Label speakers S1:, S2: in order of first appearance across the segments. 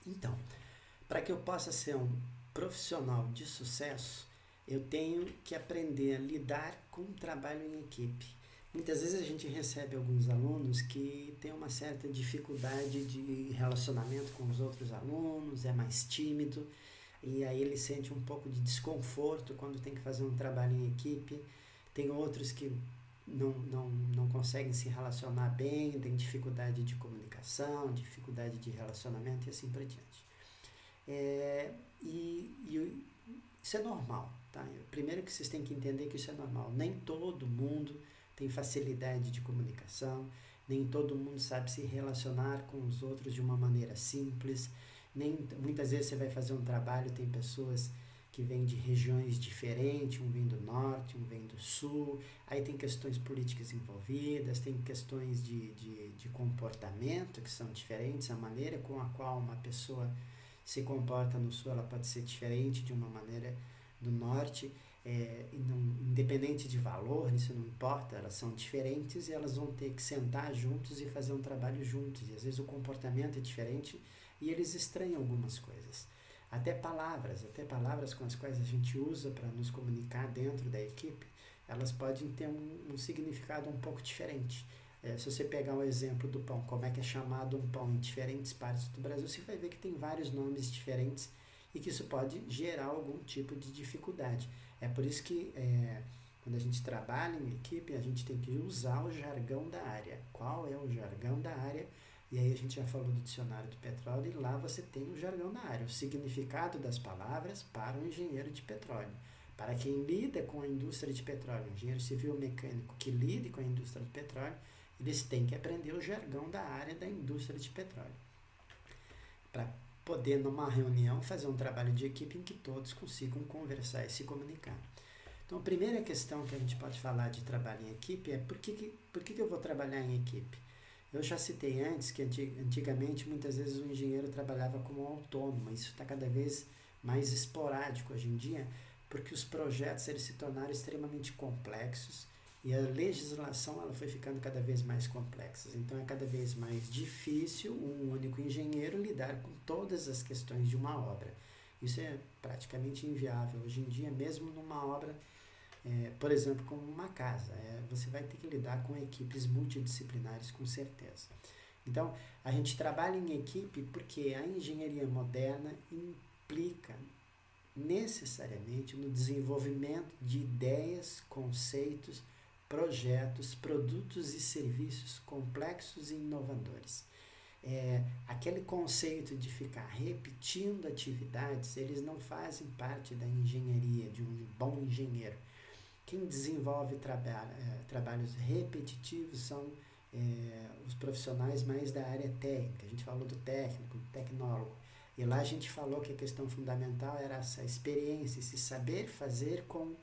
S1: Então, para que eu possa ser um profissional de sucesso, eu tenho que aprender a lidar com o trabalho em equipe. Muitas vezes a gente recebe alguns alunos que têm uma certa dificuldade de relacionamento com os outros alunos, é mais tímido, e aí ele sente um pouco de desconforto quando tem que fazer um trabalho em equipe. Tem outros que não conseguem se relacionar bem, tem dificuldade de comunicação, dificuldade de relacionamento e assim por diante. E isso é normal, tá? Primeiro que vocês têm que entender que isso é normal. Nem todo mundo tem facilidade de comunicação, nem todo mundo sabe se relacionar com os outros de uma maneira simples. Muitas vezes você vai fazer um trabalho, tem pessoas que vêm de regiões diferentes, um vem do norte, um vem do sul, aí tem questões políticas envolvidas, tem questões de comportamento que são diferentes, a maneira com a qual uma pessoa se comporta no sul, ela pode ser diferente de uma maneira do norte, independente de valor, isso não importa, elas são diferentes e elas vão ter que sentar juntos e fazer um trabalho juntos, e às vezes o comportamento é diferente e eles estranham algumas coisas. Até palavras com as quais a gente usa para nos comunicar dentro da equipe, elas podem ter um significado um pouco diferente. Se você pegar o exemplo do pão, como é que é chamado um pão em diferentes partes do Brasil, você vai ver que tem vários nomes diferentes e que isso pode gerar algum tipo de dificuldade. É por isso que quando a gente trabalha em equipe, a gente tem que usar o jargão da área. Qual é o jargão da área? E aí a gente já falou do dicionário do petróleo e lá você tem o jargão da área, o significado das palavras para o engenheiro de petróleo. Para quem lida com a indústria de petróleo, engenheiro civil mecânico que lide com a indústria de petróleo, eles têm que aprender o jargão da área da indústria de petróleo. Para poder, numa reunião, fazer um trabalho de equipe em que todos consigam conversar e se comunicar. Então, a primeira questão que a gente pode falar de trabalho em equipe é por que eu vou trabalhar em equipe? Eu já citei antes que antigamente muitas vezes o engenheiro trabalhava como autônomo. Isso está cada vez mais esporádico hoje em dia, porque os projetos eles se tornaram extremamente complexos e a legislação ela foi ficando cada vez mais complexa. Então é cada vez mais difícil um único engenheiro lidar com todas as questões de uma obra. Isso é praticamente inviável hoje em dia, mesmo numa obra por exemplo, como uma casa, você vai ter que lidar com equipes multidisciplinares com certeza. Então, a gente trabalha em equipe porque a engenharia moderna implica necessariamente no desenvolvimento de ideias, conceitos, projetos, produtos e serviços complexos e inovadores. Aquele conceito de ficar repetindo atividades, eles não fazem parte da engenharia, de um bom engenheiro. Quem desenvolve trabalhos repetitivos são os profissionais mais da área técnica. A gente falou do técnico, do tecnólogo. E lá a gente falou que a questão fundamental era essa experiência, esse saber fazer com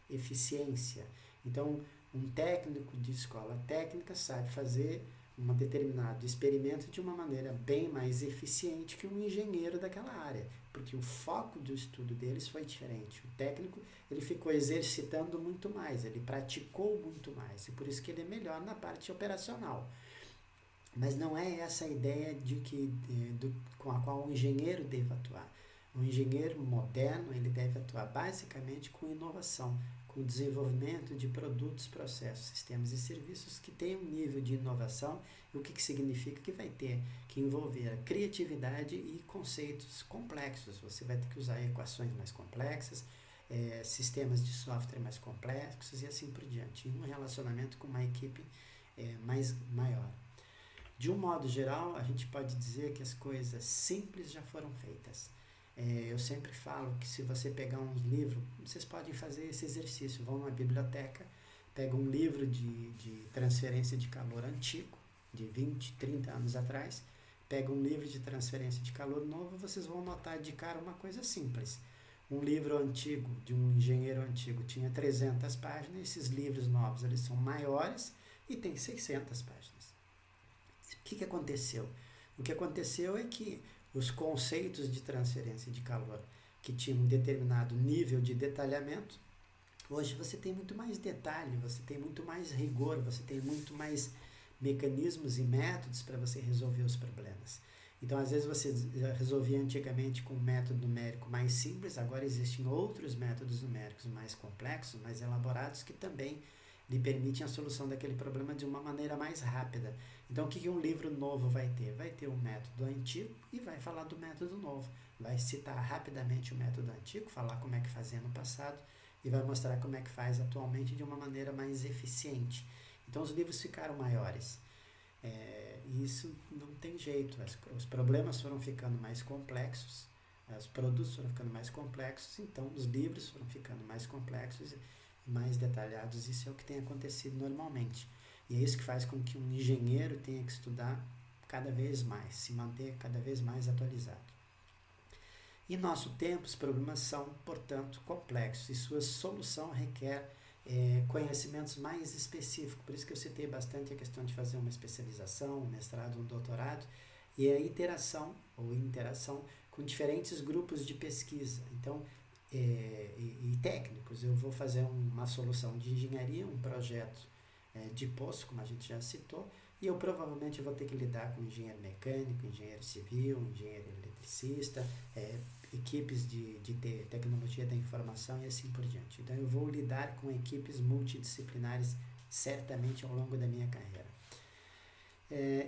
S1: eficiência. Então, um técnico de escola técnica sabe fazer um determinado experimento de uma maneira bem mais eficiente que um engenheiro daquela área, porque o foco do estudo deles foi diferente. O técnico ele ficou exercitando muito mais, ele praticou muito mais, e por isso que ele é melhor na parte operacional. Mas não é essa a ideia com a qual o engenheiro deve atuar. O engenheiro moderno ele deve atuar basicamente com inovação, com o desenvolvimento de produtos, processos, sistemas e serviços que tenham um nível de inovação. E o que significa que vai ter que envolver a criatividade e conceitos complexos. Você vai ter que usar equações mais complexas, sistemas de software mais complexos e assim por diante. E um relacionamento com uma equipe maior. De um modo geral, a gente pode dizer que as coisas simples já foram feitas. Eu sempre falo que se você pegar uns livros, vocês podem fazer esse exercício. Vão na biblioteca, pegam um livro de transferência de calor antigo, de 20, 30 anos atrás, pegam um livro de transferência de calor novo, vocês vão notar de cara uma coisa simples. Um livro antigo, de um engenheiro antigo, tinha 300 páginas, esses livros novos eles são maiores e tem 600 páginas. O que aconteceu? O que aconteceu é que os conceitos de transferência de calor que tinham um determinado nível de detalhamento, hoje você tem muito mais detalhe, você tem muito mais rigor, você tem muito mais mecanismos e métodos para você resolver os problemas. Então, às vezes você resolvia antigamente com um método numérico mais simples, agora existem outros métodos numéricos mais complexos, mais elaborados, que também lhe permitem a solução daquele problema de uma maneira mais rápida. Então, o que um livro novo vai ter? Vai ter um método antigo e vai falar do método novo. Vai citar rapidamente o método antigo, falar como é que fazia no passado e vai mostrar como é que faz atualmente de uma maneira mais eficiente. Então, os livros ficaram maiores. E isso não tem jeito, os problemas foram ficando mais complexos, os produtos foram ficando mais complexos, então os livros foram ficando mais complexos e mais detalhados. Isso é o que tem acontecido normalmente. E é isso que faz com que um engenheiro tenha que estudar cada vez mais, se manter cada vez mais atualizado. Em nosso tempo, os problemas são, portanto, complexos e sua solução requer conhecimentos mais específicos. Por isso que eu citei bastante a questão de fazer uma especialização, um mestrado, um doutorado, e a interação com diferentes grupos de pesquisa. Então, e técnicos. Eu vou fazer uma solução de engenharia, um projeto de poço, como a gente já citou, e eu provavelmente vou ter que lidar com engenheiro mecânico, engenheiro civil, engenheiro eletricista, equipes de tecnologia da informação e assim por diante. Então, eu vou lidar com equipes multidisciplinares certamente ao longo da minha carreira.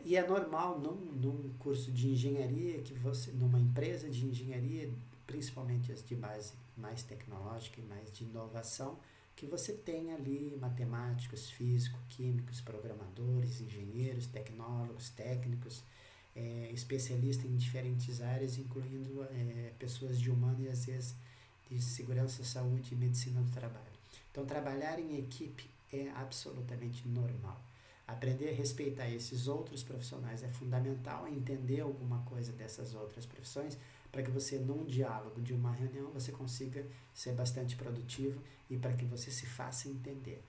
S1: E é normal num curso de engenharia, numa empresa de engenharia, principalmente as de base mais tecnológica e mais de inovação, que você tenha ali matemáticos, físicos, químicos, programadores, engenheiros, tecnólogos, técnicos, especialistas em diferentes áreas, incluindo pessoas de humanas e às vezes de segurança, saúde e medicina do trabalho. Então, trabalhar em equipe é absolutamente normal. Aprender a respeitar esses outros profissionais é fundamental, entender alguma coisa dessas outras profissões, para que você, num diálogo de uma reunião, você consiga ser bastante produtivo e para que você se faça entender.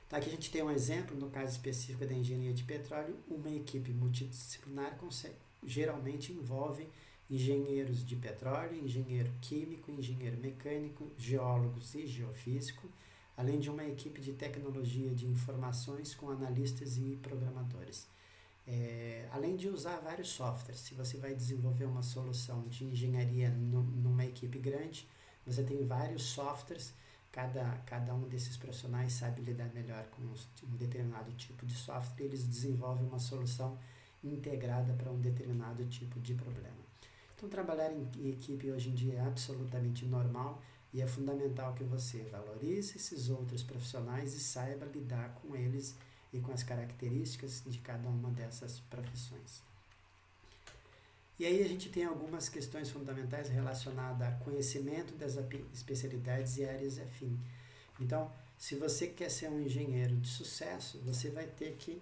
S1: Então, aqui a gente tem um exemplo, no caso específico da engenharia de petróleo, uma equipe multidisciplinar geralmente envolve engenheiros de petróleo, engenheiro químico, engenheiro mecânico, geólogos e geofísico, além de uma equipe de tecnologia de informações com analistas e programadores. Além de usar vários softwares, se você vai desenvolver uma solução de engenharia numa equipe grande, você tem vários softwares. Cada um desses profissionais sabe lidar melhor com um determinado tipo de software e eles desenvolvem uma solução integrada para um determinado tipo de problema. Então, trabalhar em equipe hoje em dia é absolutamente normal e é fundamental que você valorize esses outros profissionais e saiba lidar com eles e com as características de cada uma dessas profissões. E aí a gente tem algumas questões fundamentais relacionadas ao conhecimento das especialidades e áreas afins. Então, se você quer ser um engenheiro de sucesso, você vai ter que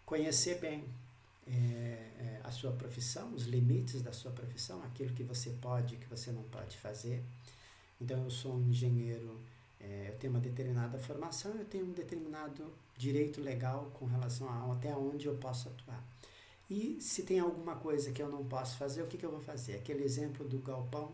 S1: conhecer bem a sua profissão, os limites da sua profissão, aquilo que você pode e que você não pode fazer. Então, eu sou um engenheiro, eu tenho uma determinada formação, eu tenho um determinado direito legal com relação a até onde eu posso atuar. E se tem alguma coisa que eu não posso fazer, o que eu vou fazer? Aquele exemplo do galpão,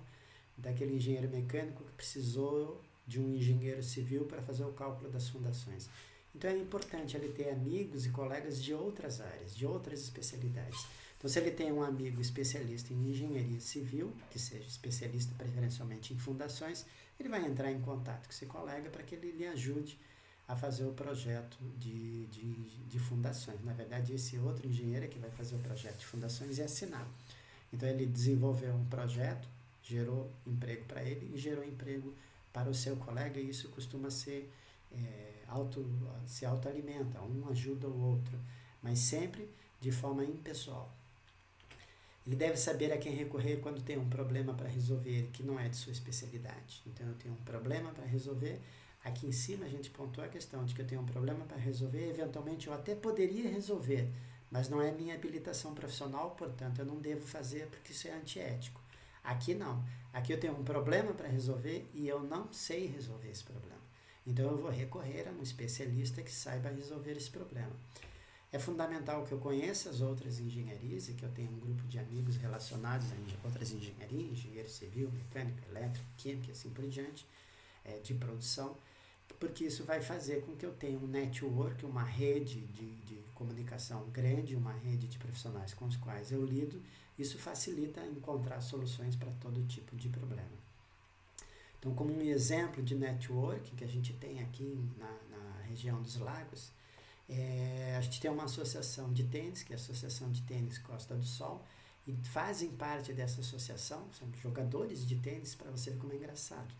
S1: daquele engenheiro mecânico que precisou de um engenheiro civil para fazer o cálculo das fundações. Então é importante ele ter amigos e colegas de outras áreas, de outras especialidades. Então, se ele tem um amigo especialista em engenharia civil, que seja especialista preferencialmente em fundações, ele vai entrar em contato com esse colega para que ele lhe ajude a fazer o projeto de fundações. Na verdade, esse outro engenheiro é que vai fazer o projeto de fundações e assinar. Então, ele desenvolveu um projeto, gerou emprego para ele e gerou emprego para o seu colega, e isso costuma ser se autoalimenta, um ajuda o outro, mas sempre de forma impessoal. Ele deve saber a quem recorrer quando tem um problema para resolver que não é de sua especialidade. Então, eu tenho um problema para resolver. Aqui em cima a gente pontuou a questão de que eu tenho um problema para resolver, eventualmente eu até poderia resolver, mas não é minha habilitação profissional, portanto eu não devo fazer porque isso é antiético. Aqui não. Aqui eu tenho um problema para resolver e eu não sei resolver esse problema. Então eu vou recorrer a um especialista que saiba resolver esse problema. É fundamental que eu conheça as outras engenharias e que eu tenha um grupo de amigos relacionados a outras engenharias, engenheiro civil, mecânico, elétrico, químico e assim por diante, de produção, porque isso vai fazer com que eu tenha um network, uma rede de comunicação grande, uma rede de profissionais com os quais eu lido. Isso facilita encontrar soluções para todo tipo de problema. Então, como um exemplo de networking que a gente tem aqui na região dos Lagos, a gente tem uma associação de tênis, que é a Associação de Tênis Costa do Sol, e fazem parte dessa associação, são jogadores de tênis, para você ver como é engraçado.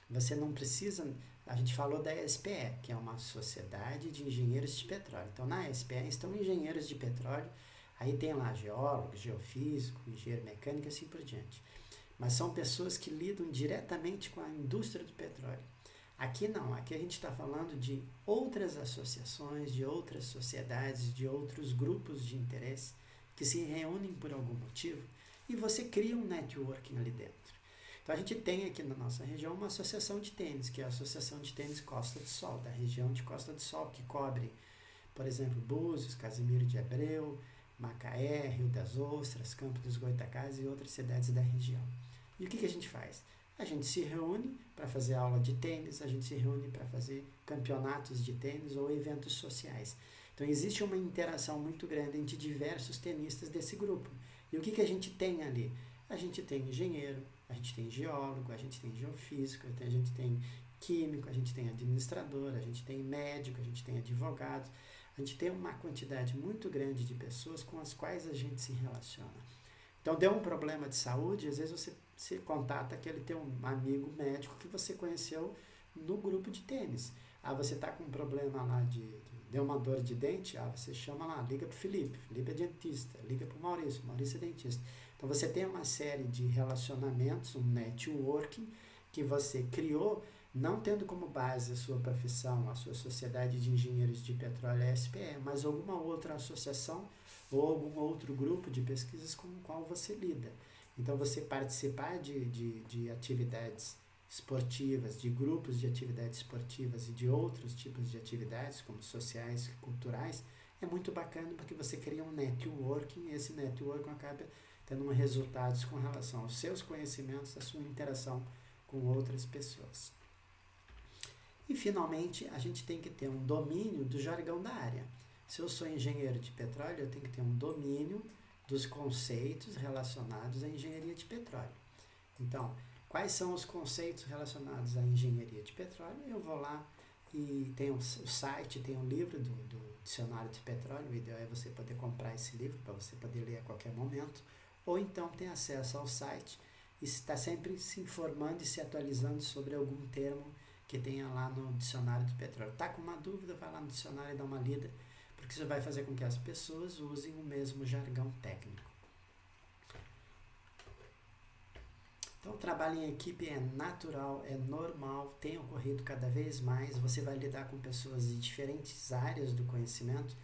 S1: Você não precisa, a gente falou da SPE, que é uma sociedade de engenheiros de petróleo. Então, na SPE estão engenheiros de petróleo, aí tem lá geólogo, geofísico, engenheiro mecânico e assim por diante. Mas são pessoas que lidam diretamente com a indústria do petróleo. Aqui não, aqui a gente está falando de outras associações, de outras sociedades, de outros grupos de interesse que se reúnem por algum motivo e você cria um networking ali dentro. Então a gente tem aqui na nossa região uma associação de tênis, que é a Associação de Tênis Costa do Sol, da região de Costa do Sol, que cobre, por exemplo, Búzios, Casimiro de Abreu, Macaé, Rio das Ostras, Campo dos Goytacazes e outras cidades da região. E o que a gente faz? A gente se reúne para fazer aula de tênis, a gente se reúne para fazer campeonatos de tênis ou eventos sociais. Então existe uma interação muito grande entre diversos tenistas desse grupo. E o que a gente tem ali? A gente tem engenheiro, a gente tem geólogo, a gente tem geofísico, a gente tem químico, a gente tem administrador, a gente tem médico, a gente tem advogado. A gente tem uma quantidade muito grande de pessoas com as quais a gente se relaciona. Então, deu um problema de saúde, às vezes você se contata aquele teu amigo médico que você conheceu no grupo de tênis. Você está com um problema lá deu uma dor de dente, você chama lá, liga para o Felipe é dentista, liga para o Maurício é dentista. Então, você tem uma série de relacionamentos, um networking que você criou, não tendo como base a sua profissão, a sua sociedade de engenheiros de petróleo, a SPE, mas alguma outra associação ou algum outro grupo de pesquisas com o qual você lida. Então, você participar de atividades esportivas, de grupos de atividades esportivas e de outros tipos de atividades, como sociais e culturais, é muito bacana porque você cria um networking e esse networking acaba tendo resultados com relação aos seus conhecimentos, a sua interação com outras pessoas. E, finalmente, a gente tem que ter um domínio do jargão da área. Se eu sou engenheiro de petróleo, eu tenho que ter um domínio dos conceitos relacionados à engenharia de petróleo. Então, quais são os conceitos relacionados à engenharia de petróleo? Eu vou lá e tem o site, tem um livro do dicionário de petróleo. O ideal é você poder comprar esse livro para você poder ler a qualquer momento. Ou então tem acesso ao site e está sempre se informando e se atualizando sobre algum termo que tenha lá no dicionário de petróleo. Está com uma dúvida, vai lá no dicionário e dá uma lida, porque isso vai fazer com que as pessoas usem o mesmo jargão técnico. Então, o trabalho em equipe é natural, é normal, tem ocorrido cada vez mais. Você vai lidar com pessoas de diferentes áreas do conhecimento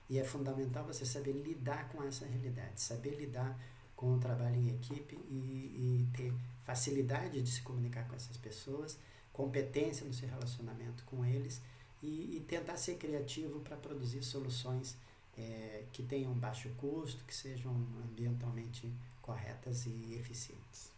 S1: e é fundamental você saber lidar com essa realidade, saber lidar com o trabalho em equipe e ter facilidade de se comunicar com essas pessoas, competência no seu relacionamento com eles e tentar ser criativo para produzir soluções que tenham baixo custo, que sejam ambientalmente corretas e eficientes.